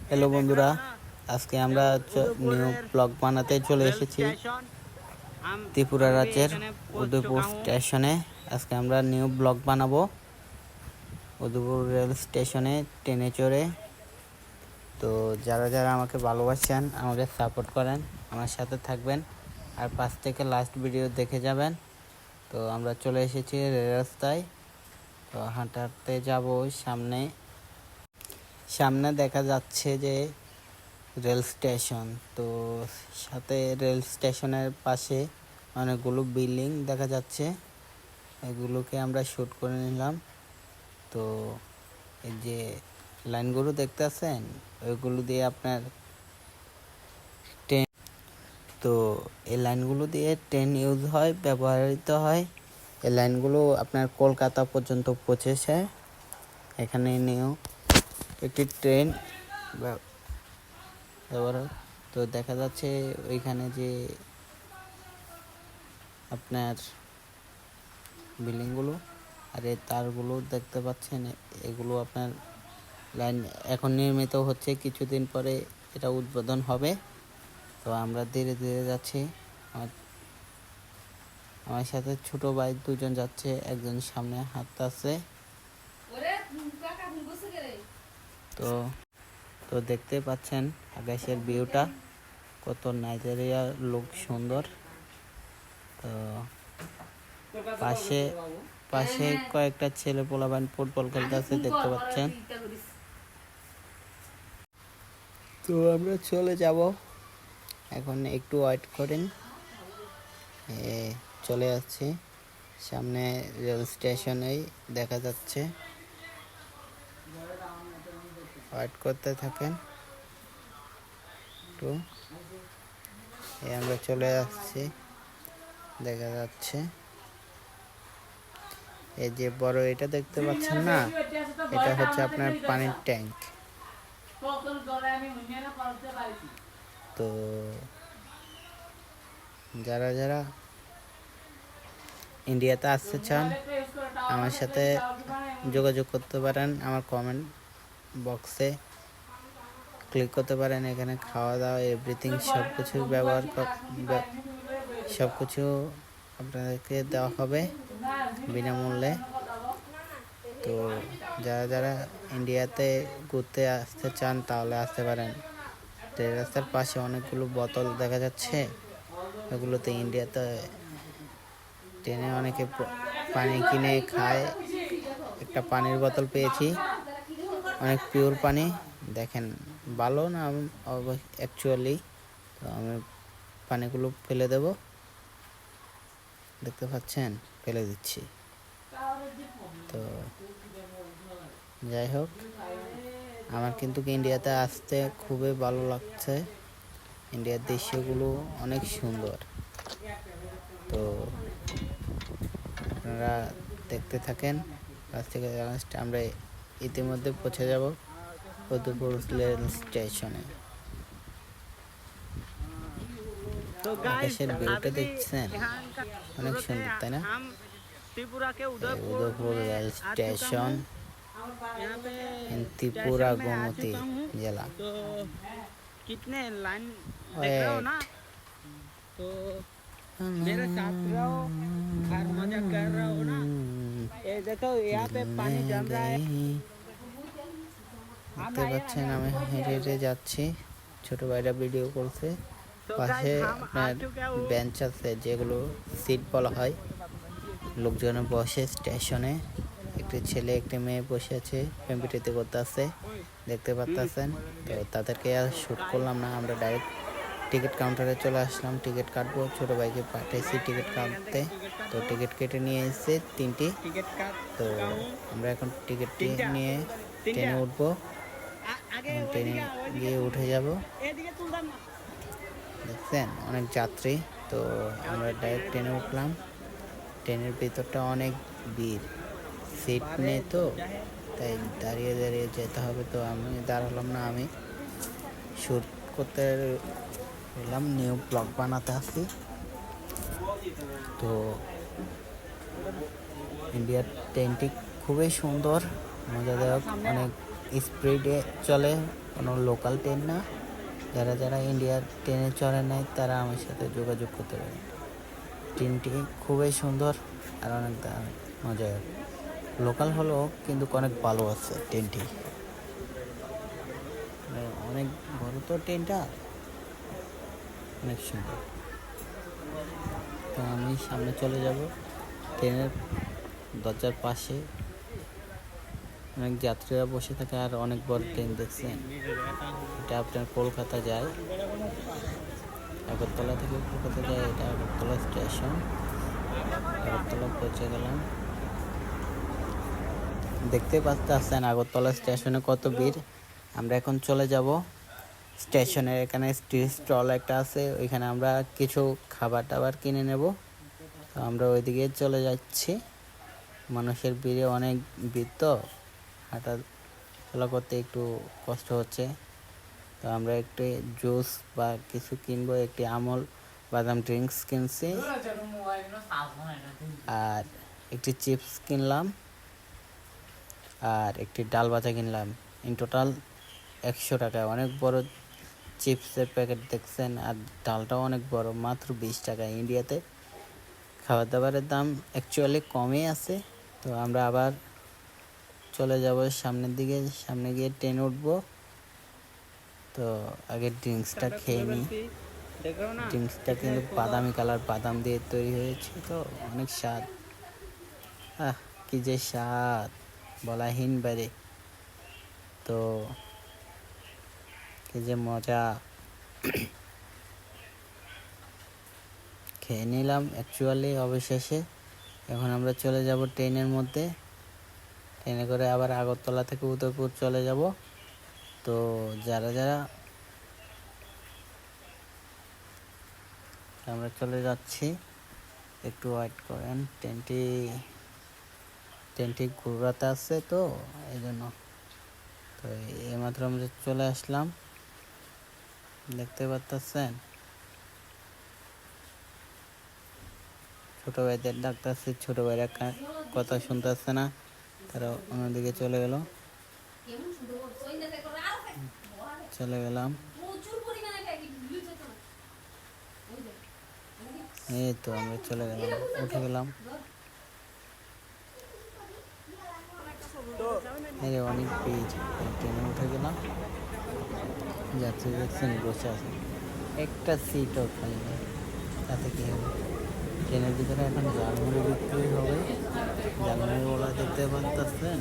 Hello বন্ধুরা, আজকে আমরা নিউ ব্লগ বানাতে চলে এসেছি ত্রিপুরা রাজ্যের উদয়পুর স্টেশনে। আজকে আমরা নিউ ব্লগ বানাবো উদয়পুর রেল স্টেশনে ট্রেনে চড়ে। তো যারা যারা আমাকে ভালোবাসেন, আমাকে সাপোর্ট করেন, আমার সাথে থাকবেন আর পাশ থেকে লাস্ট ভিডিও দেখে যাবেন। তো আমরা চলে এসেছি রেল রাস্তায়। তো হাঁটতে হাঁটতে যাবো। সামনে দেখা যাচ্ছে যে রেল স্টেশন। তো সাথে রেল স্টেশনের পাশে অনেকগুলো বিল্ডিং দেখা যাচ্ছে, এগুলোকে আমরা শ্যুট করে নিলাম। তো এই যে লাইনগুলো দেখতে আছেন, ওইগুলো দিয়ে আপনার ট্রেন, তো এই লাইনগুলো দিয়ে ট্রেন ইউজ হয়, ব্যবহৃত হয়। এই লাইনগুলো আপনার কলকাতা পর্যন্ত পৌঁছেছে। এখানে নিয়েও একটি ট্রেন তো দেখা যাচ্ছে ওইখানে যে আপনার বিল্ডিংগুলো আর এই তারগুলো দেখতে পাচ্ছেন, এগুলো আপনার লাইন এখন নির্মিত হচ্ছে, কিছুদিন পরে এটা উদ্বোধন হবে। তো আমরা ধীরে ধীরে যাচ্ছি। আমার সাথে ছোট ভাই দুজন যাচ্ছে, একজন সামনে হাঁটতে আছে। তো তো দেখতে পাচ্ছেন আকাশের ভিউটা কত নাইজেরিয়ার লোক সুন্দর। তো পাশে কয়েকটা ছেলে পোলাপান ফুটবল খেলতেছে দেখতে পাচ্ছেন। তো আমরা চলে যাব, এখন একটু ওয়েট করেন। চলে আসছি, সামনে রেল স্টেশনেই দেখা যাচ্ছে। ওয়েট করতে থাকেন একটু। আমরা চলে আসছি, দেখা যাচ্ছে। এই যে বড় এটা দেখতে পাচ্ছেন না, এটা হচ্ছে আপনার পানির ট্যাঙ্ক। তো যারা যারা ইন্ডিয়াতে আসতে চান আমার সাথে যোগাযোগ করতে পারেন, আমার কমেন্ট বক্সে ক্লিক করতে পারেন। এখানে খাওয়া দাওয়া এভরিথিং সব কিছু সব কিছু আপনাদেরকে দেওয়া হবে বিনামূল্যে। তো যারা যারা ইন্ডিয়াতে ঘুরতে আসতে চান তাহলে আসতে পারেন। রেল রাস্তার পাশে অনেকগুলো বোতল দেখা যাচ্ছে, এগুলোতে ইন্ডিয়াতে ট্রেনে অনেকে পানি কিনে খায়। একটা পানির বোতল পেয়েছি, অনেক পিওর পানি, দেখেন ভালো না অ্যাকচুয়ালি। তো আমি পানিগুলো ফেলে দেব, দেখতে পাচ্ছেন ফেলে দিচ্ছি। তো যাই হোক, আমার কিন্তু ইন্ডিয়াতে আসতে খুবই ভালো লাগছে। ইন্ডিয়ার দৃশ্যগুলো অনেক সুন্দর। তো আপনারা দেখতে থাকেন কাছ থেকে। আমরা ইতিমধ্যে পৌঁছে যাব উদয়পুর রেল স্টেশনে। আকাশের ভিউটা দেখছেন, অনেক সুন্দর তাই না? उदयपुर रेल स्टेशन, त्रिपुरा गोमती जिला। कितने लाइन देख रहे हो ना, तो मेरे साथ रहो और मजा कर रहे हो ना। ये देखो यहाँ पे पानी जम रहा है। দেখতে পাচ্ছেন আমি হেঁটে হেঁটে যাচ্ছি, ছোট ভাইরা ভিডিও করছে। পাশে আপনার বেঞ্চ আছে, যেগুলো সিট বলা হয়, লোকজন বসে স্টেশনে। একটি ছেলে একটি মেয়ে বসে আছে, প্রেমপিটিতে করতে আছে, দেখতে পাচ্ছেন। তো তাদেরকে আর শ্যুট করলাম না, আমরা ডাইরেক্ট টিকিট কাউন্টারে চলে আসলাম। টিকিট কাটবো, ছোটো ভাইকে পাঠিয়েছি টিকিট কাটতে। তো টিকিট কেটে নিয়ে এসেছে 3টি। তো আমরা এখন টিকিটটি নিয়ে ট্রেনে উঠবো, ট্রেনে গিয়ে উঠে যাব। দেখছেন অনেক যাত্রী। তো আমরা ডাইরেক্ট ট্রেনে উঠলাম। ট্রেনের ভিতরটা অনেক ভিড়, সিট নেই, তো তাই দাঁড়িয়ে দাঁড়িয়ে যেতে হবে। তো আমি দাঁড়ালাম না, আমি শ্যুট করতে এলাম, নিউ ব্লগ বানাতে আসি। তো ইন্ডিয়ার ট্রেনটি খুবই সুন্দর, মজাদায়ক, অনেক স্পিডে চলে। কোনো লোকাল ট্রেন না। যারা যারা ইন্ডিয়ার ট্রেনে চড়ে নাই তারা আমার সাথে যোগাযোগ করতে পারে। ট্রেনটি খুবই সুন্দর আর অনেক মজার। লোকাল হলো কিন্তু অনেক ভালো আছে ট্রেনটি, অনেক বড় তো ট্রেনটা, অনেক সুন্দর। তো আমি সামনে চলে যাব। ট্রেনের দরজার পাশে অনেক যাত্রীরা বসে থাকে আর অনেক বড় ট্রেন দেখছেন। এটা আপনার কলকাতা যায়, আগরতলা থেকে কলকাতা যায়। এটা আগরতলা স্টেশন, আগরতলা পৌঁছে গেলাম। দেখতে পাচ্ছেন আগরতলা স্টেশনে কত ভিড়। আমরা এখন চলে যাব স্টেশনের এখানে টি স্টল একটা আছে, ওইখানে আমরা কিছু খাবার টাবার কিনে নেব। তো আমরা ওইদিকে চলে যাচ্ছি। মানুষের ভিড়ে অনেক ভিড়, তো হাঁটা চলা করতে একটু কষ্ট হচ্ছে। তো আমরা একটু জুস বা কিছু কিনবো। একটি আমল বাদাম ড্রিঙ্কস কিনছি আর একটি চিপস কিনলাম আর একটি ডাল ভাজা কিনলাম। ইন টোটাল 100 টাকা। অনেক বড় চিপসের প্যাকেট দেখছেন, আর ডালটাও অনেক বড়, মাত্র 20 টাকা। ইন্ডিয়াতে খাবার দাবারের দাম অ্যাকচুয়ালি কমই আছে। তো আমরা আবার চলে যাব সামনের দিকে। সামনে গিয়ে ট্রেন উঠবো। তো আগে ড্রিঙ্কসটা খেয়ে নিই। ড্রিঙ্কসটা কিন্তু বাদামি কালার, বাদাম দিয়ে তৈরি হয়েছে, তো অনেক স্বাদ। কি যে স্বাদ বলাহীন বাইরে, তো কি যে মজা। খেয়ে নিলাম অ্যাকচুয়ালি অবশেষে। এখন আমরা চলে যাব ট্রেনের মধ্যে। ট্রেনে করে আবার আগরতলা থেকে উদয়পুর চলে যাব। তো যারা যারা আমরা চলে যাচ্ছি, একটু ওয়েট করেন। ট্রেনটি ঘুরাতে আসছে, তো এই জন্য। তো এইমাত্র আমরা চলে আসলাম, দেখতে পাচ্ছেন। ছোট ভাইদের ডাকতেছে, ছোট ভাইরা কথা শুনতেছে না, তারা অন্যদিকে চলে গেলাম। এই তো আমরা চলে গেলাম, উঠে গেলাম। অনেক ভিড়, ট্রেনে উঠে গেলাম। যাত্রী দেখছেন বসে আছে, একটা সিটও খালি নেই। তাতে কি হবে? ট্রেনের ভিতরে এখন ঝালমুড়ি বিক্রি হবে। ঝালমুড়ি ওলা দেখতে পাচ্ছেন,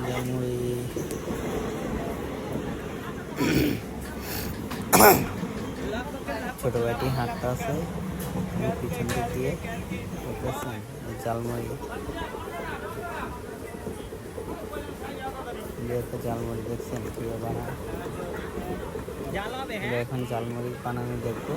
ঝালমুড়ি। ছোট ভাইটি হাঁটতে আছে পিছন দিক দিয়ে, বুঝতেছেন। ঝালমুড়ি, ঝালমুড়ি দেখছেন কিভাবে বানায়। এখন ঝালমুড়ি বানানো দেখবো।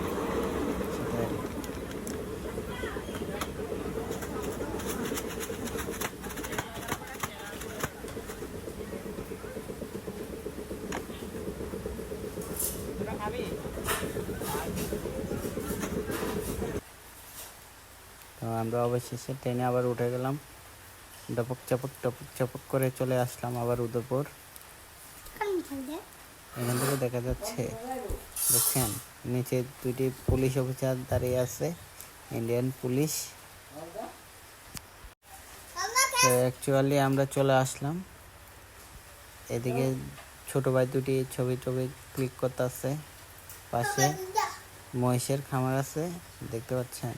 তো আমরা অবশেষে ট্রেনে আবার উঠে গেলাম। টপক চপক করে চলে আসলাম আবার উদয়পুর। এখান থেকে দেখা যাচ্ছে, দেখছেন নিচে দুইটি পুলিশ অফিসার দাঁড়িয়ে আছে, ইন্ডিয়ান পুলিশ। তো অ্যাকচুয়ালি আমরা চলে আসলাম। এদিকে ছোট ভাই দুটি ছবি ক্লিক করতে আছে। পাশে মহিষের খামার আছে, দেখতে পাচ্ছেন।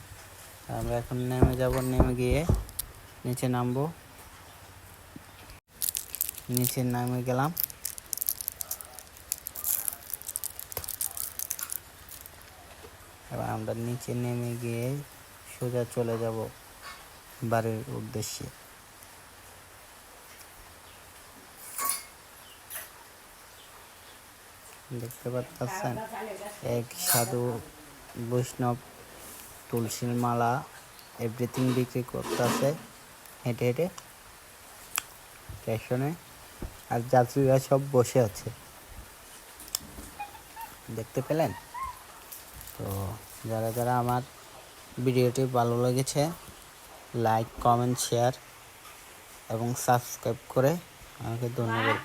আমরা এখন নেমে যাব, নেমে গিয়ে নিচে নামবো। নিচে নামে গেলাম। এবার আমরা নিচে নেমে গিয়ে সোজা চলে যাব বাড়ির উদ্দেশ্যে। দেখতে পাচ্ছেন এক সাধু বৈষ্ণব তুলসীর মালা এভরিথিং বিক্রি করতেছে হেঁটে হেঁটে স্টেশনে, আর যাত্রীরা সব বসে আছে, দেখতে পেলেন। তো যারা যারা আমার ভিডিওটি ভালো লেগেছে, লাইক কমেন্ট শেয়ার এবং সাবস্ক্রাইব করে আমাকে ধন্যবাদ।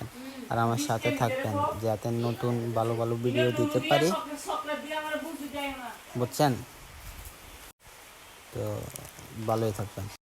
আর আমার সাথে থাকবেন, যাতে নতুন ভালো ভালো ভিডিও দিতে পারি, বুঝছেন? তো ভালোই থাকবেন।